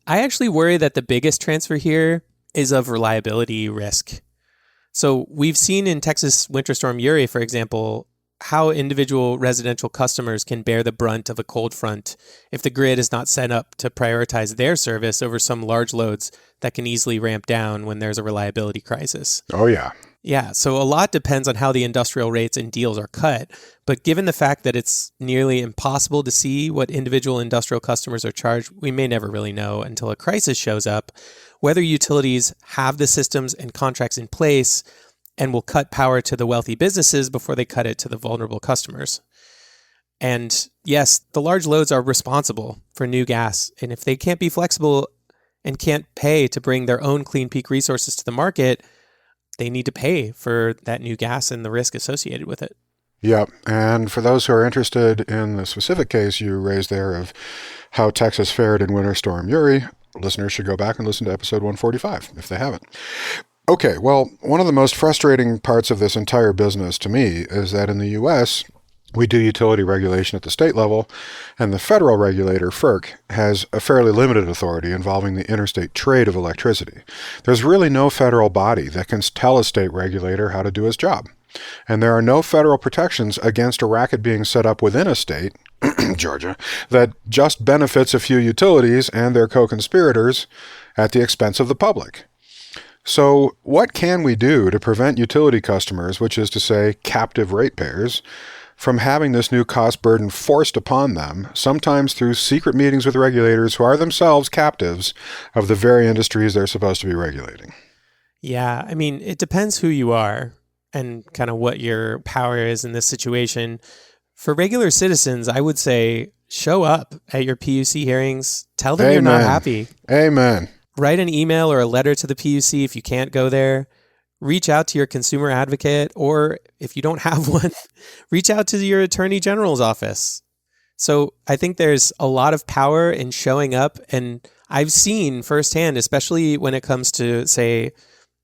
I actually worry that the biggest transfer here is of reliability risk. So we've seen in Texas Winter Storm Uri, for example, how individual residential customers can bear the brunt of a cold front if the grid is not set up to prioritize their service over some large loads that can easily ramp down when there's a reliability crisis. Oh, yeah. Yeah, so a lot depends on how the industrial rates and deals are cut. But given the fact that it's nearly impossible to see what individual industrial customers are charged, we may never really know until a crisis shows up whether utilities have the systems and contracts in place and will cut power to the wealthy businesses before they cut it to the vulnerable customers. And yes, the large loads are responsible for new gas. And if they can't be flexible and can't pay to bring their own clean peak resources to the market, they need to pay for that new gas and the risk associated with it. Yep. And for those who are interested in the specific case you raised there of how Texas fared in Winter Storm Uri, listeners should go back and listen to episode 145 if they haven't. Okay, well, one of the most frustrating parts of this entire business to me is that in the U.S., we do utility regulation at the state level, and the federal regulator, FERC, has a fairly limited authority involving the interstate trade of electricity. There's really no federal body that can tell a state regulator how to do its job. And there are no federal protections against a racket being set up within a state, Georgia, that just benefits a few utilities and their co-conspirators at the expense of the public. So what can we do to prevent utility customers, which is to say captive ratepayers, from having this new cost burden forced upon them, sometimes through secret meetings with regulators who are themselves captives of the very industries they're supposed to be regulating? Yeah, I mean, it depends who you are and kind of what your power is in this situation. For regular citizens, I would say show up at your PUC hearings. Tell them you're not happy. Amen. Write an email or a letter to the PUC if you can't go there. Reach out to your consumer advocate, or if you don't have one, reach out to your attorney general's office. So I think there's a lot of power in showing up. And I've seen firsthand, especially when it comes to, say,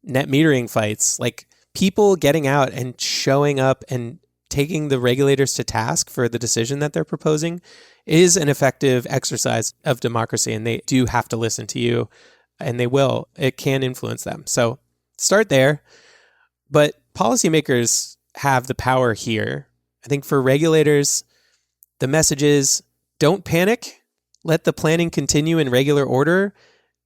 net metering fights, like people getting out and showing up and taking the regulators to task for the decision that they're proposing is an effective exercise of democracy. And they do have to listen to you. And they will. It can influence them. So start there. But policymakers have the power here. I think for regulators, the message is don't panic. Let the planning continue in regular order.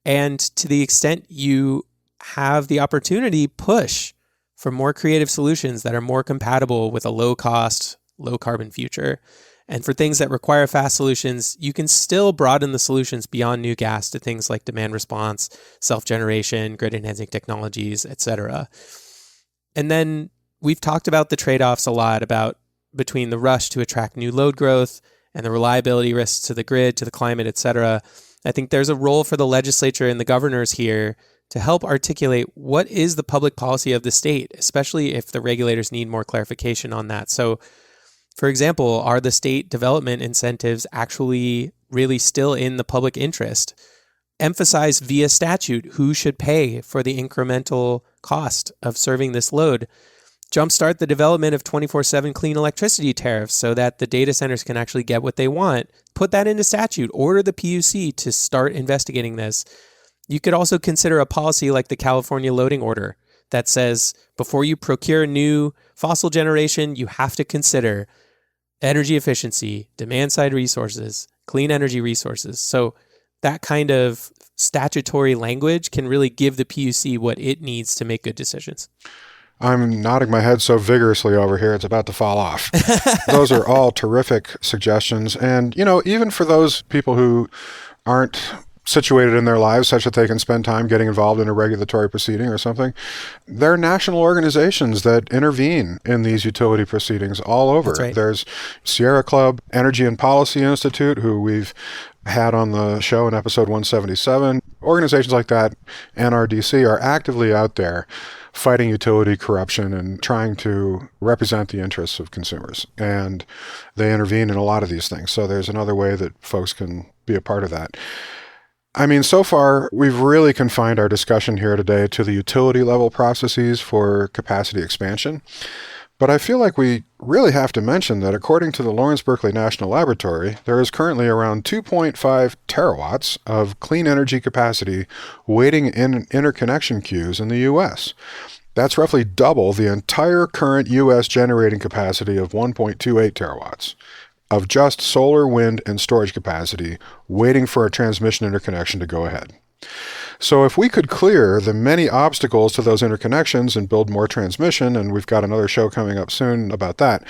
And to the extent you have the opportunity, push for more creative solutions that are more compatible with a low cost, low carbon future. And for things that require fast solutions, you can still broaden the solutions beyond new gas to things like demand response, self-generation, grid-enhancing technologies, etc. And then we've talked about the trade-offs a lot about between the rush to attract new load growth and the reliability risks to the grid, to the climate, etc. I think there's a role for the legislature and the governors here to help articulate what is the public policy of the state, especially if the regulators need more clarification on that. So, for example, are the state development incentives actually really still in the public interest? Emphasize via statute who should pay for the incremental cost of serving this load. Jumpstart the development of 24/7 clean electricity tariffs so that the data centers can actually get what they want. Put that into statute. Order the PUC to start investigating this. You could also consider a policy like the California loading order that says before you procure new fossil generation, you have to consider energy efficiency, demand-side resources, clean energy resources. So that kind of statutory language can really give the PUC what it needs to make good decisions. I'm nodding my head so vigorously over here, it's about to fall off. Those are all terrific suggestions. And, you know, even for those people who aren't situated in their lives such that they can spend time getting involved in a regulatory proceeding or something, there are national organizations that intervene in these utility proceedings all over. That's right. There's Sierra Club Energy and Policy Institute, who we've had on the show in episode 177. Organizations like that, NRDC, are actively out there fighting utility corruption and trying to represent the interests of consumers. And they intervene in a lot of these things. So there's another way that folks can be a part of that. I mean, so far, we've really confined our discussion here today to the utility level processes for capacity expansion. But I feel like we really have to mention that according to the Lawrence Berkeley National Laboratory, there is currently around 2.5 terawatts of clean energy capacity waiting in interconnection queues in the U.S. That's roughly double the entire current U.S. generating capacity of 1.28 terawatts of just solar, wind, and storage capacity waiting for a transmission interconnection to go ahead. So if we could clear the many obstacles to those interconnections and build more transmission, and we've got another show coming up soon about that,